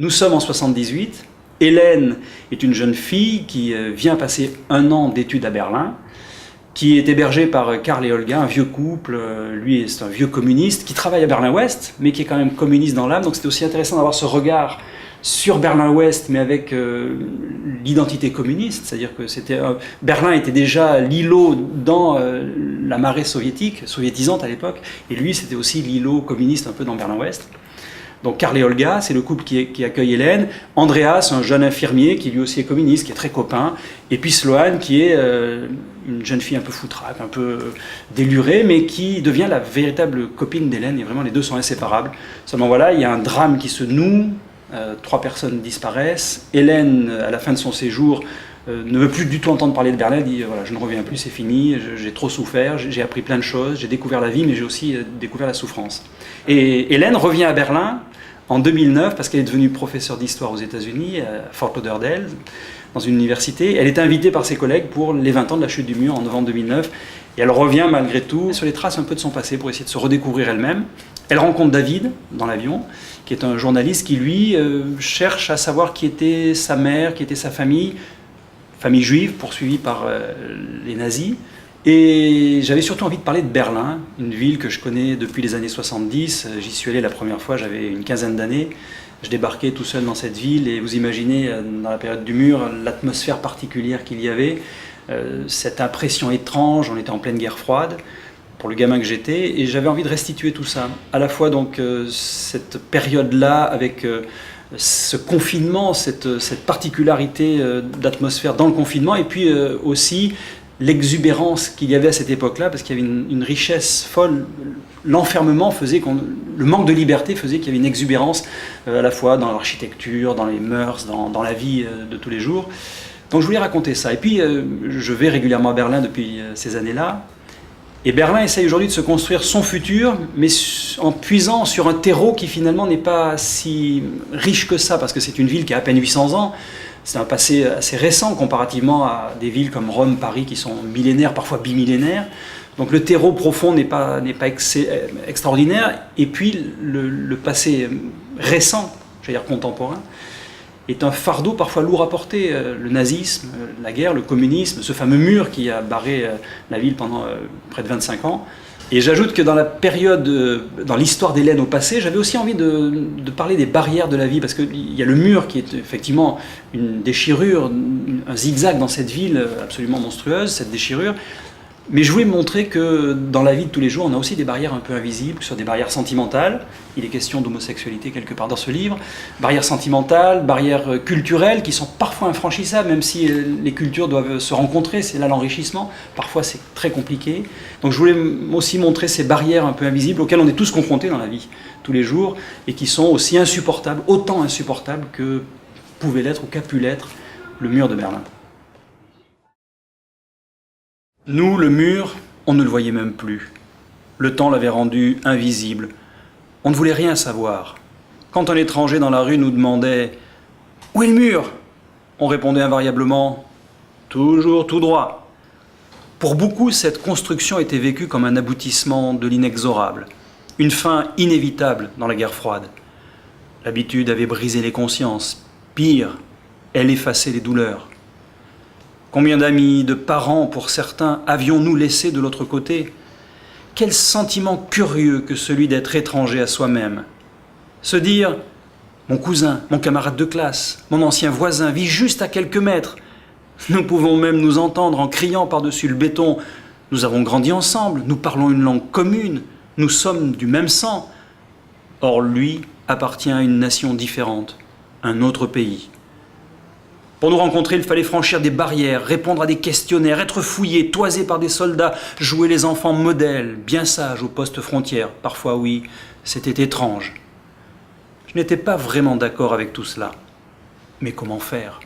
Nous sommes en 78. Hélène est une jeune fille qui vient passer un an d'études à Berlin, qui est hébergée par Karl et Olga, un vieux couple. Lui, c'est un vieux communiste qui travaille à Berlin-Ouest, mais qui est quand même communiste dans l'âme. Donc c'était aussi intéressant d'avoir ce regard sur Berlin-Ouest, mais avec l'identité communiste. C'est-à-dire que Berlin était déjà l'îlot dans la marée soviétisante à l'époque, et lui, c'était aussi l'îlot communiste un peu dans Berlin-Ouest. Donc Karl et Olga, c'est le couple qui accueille Hélène. Andreas, un jeune infirmier qui lui aussi est communiste, qui est très copain. Et puis Sloane, qui est une jeune fille un peu foutraque, un peu délurée, mais qui devient la véritable copine d'Hélène. Et vraiment, les deux sont inséparables. Seulement voilà, il y a un drame qui se noue. 3 personnes disparaissent. Hélène, à la fin de son séjour, ne veut plus du tout entendre parler de Berlin. Elle dit voilà, je ne reviens plus, c'est fini, j'ai trop souffert, j'ai appris plein de choses, j'ai découvert la vie, mais j'ai aussi découvert la souffrance. Et Hélène revient à Berlin en 2009 parce qu'elle est devenue professeure d'histoire aux États-Unis, à Fort Lauderdale, dans une université. Elle est invitée par ses collègues pour les 20 ans de la chute du mur en novembre 2009. Et elle revient malgré tout sur les traces un peu de son passé pour essayer de se redécouvrir elle-même. Elle rencontre David dans l'avion, qui est un journaliste qui, lui, cherche à savoir qui était sa mère, qui était sa famille juive poursuivie par les nazis. Et j'avais surtout envie de parler de Berlin, une ville que je connais depuis les années 70. J'y suis allé la première fois, j'avais une quinzaine d'années. Je débarquais tout seul dans cette ville et vous imaginez, dans la période du mur, l'atmosphère particulière qu'il y avait, cette impression étrange, on était en pleine guerre froide, pour le gamin que j'étais, et j'avais envie de restituer tout ça. À la fois donc cette période-là avec ce confinement, cette particularité d'atmosphère dans le confinement, et puis aussi l'exubérance qu'il y avait à cette époque-là, parce qu'il y avait une richesse folle. L'enfermement faisait le manque de liberté faisait qu'il y avait une exubérance à la fois dans l'architecture, dans les mœurs, dans la vie de tous les jours. Donc je voulais raconter ça. Et puis je vais régulièrement à Berlin depuis ces années-là. Et Berlin essaye aujourd'hui de se construire son futur, mais en puisant sur un terreau qui finalement n'est pas si riche que ça, parce que c'est une ville qui a à peine 800 ans. C'est un passé assez récent comparativement à des villes comme Rome, Paris, qui sont millénaires, parfois bimillénaires. Donc le terreau profond n'est pas extraordinaire. Et puis le passé récent, j'allais dire contemporain, est un fardeau parfois lourd à porter. Le nazisme, la guerre, le communisme, ce fameux mur qui a barré la ville pendant près de 25 ans. Et j'ajoute que dans la période, dans l'histoire d'Hélène au passé, j'avais aussi envie de parler des barrières de la vie, parce qu'il y a le mur qui est effectivement une déchirure, un zigzag dans cette ville absolument monstrueuse, cette déchirure. Mais je voulais montrer que dans la vie de tous les jours, on a aussi des barrières un peu invisibles, que ce soit des barrières sentimentales. Il est question d'homosexualité quelque part dans ce livre. Barrières sentimentales, barrières culturelles qui sont parfois infranchissables, même si les cultures doivent se rencontrer, c'est là l'enrichissement. Parfois c'est très compliqué. Donc je voulais aussi montrer ces barrières un peu invisibles auxquelles on est tous confrontés dans la vie, tous les jours, et qui sont aussi insupportables, autant insupportables que pouvait l'être ou qu'a pu l'être le mur de Berlin. Nous, le mur, on ne le voyait même plus. Le temps l'avait rendu invisible. On ne voulait rien savoir. Quand un étranger dans la rue nous demandait « Où est le mur ?» on répondait invariablement « Toujours tout droit ». Pour beaucoup, cette construction était vécue comme un aboutissement de l'inexorable, une fin inévitable dans la guerre froide. L'habitude avait brisé les consciences. Pire, elle effaçait les douleurs. Combien d'amis, de parents, pour certains, avions-nous laissés de l'autre côté? Quel sentiment curieux que celui d'être étranger à soi-même. Se dire « Mon cousin, mon camarade de classe, mon ancien voisin vit juste à quelques mètres. Nous pouvons même nous entendre en criant par-dessus le béton. Nous avons grandi ensemble, nous parlons une langue commune, nous sommes du même sang. » Or lui appartient à une nation différente, un autre pays. Pour nous rencontrer, il fallait franchir des barrières, répondre à des questionnaires, être fouillé, toisé par des soldats, jouer les enfants modèles, bien sages au poste frontière. Parfois, oui, c'était étrange. Je n'étais pas vraiment d'accord avec tout cela. Mais comment faire ?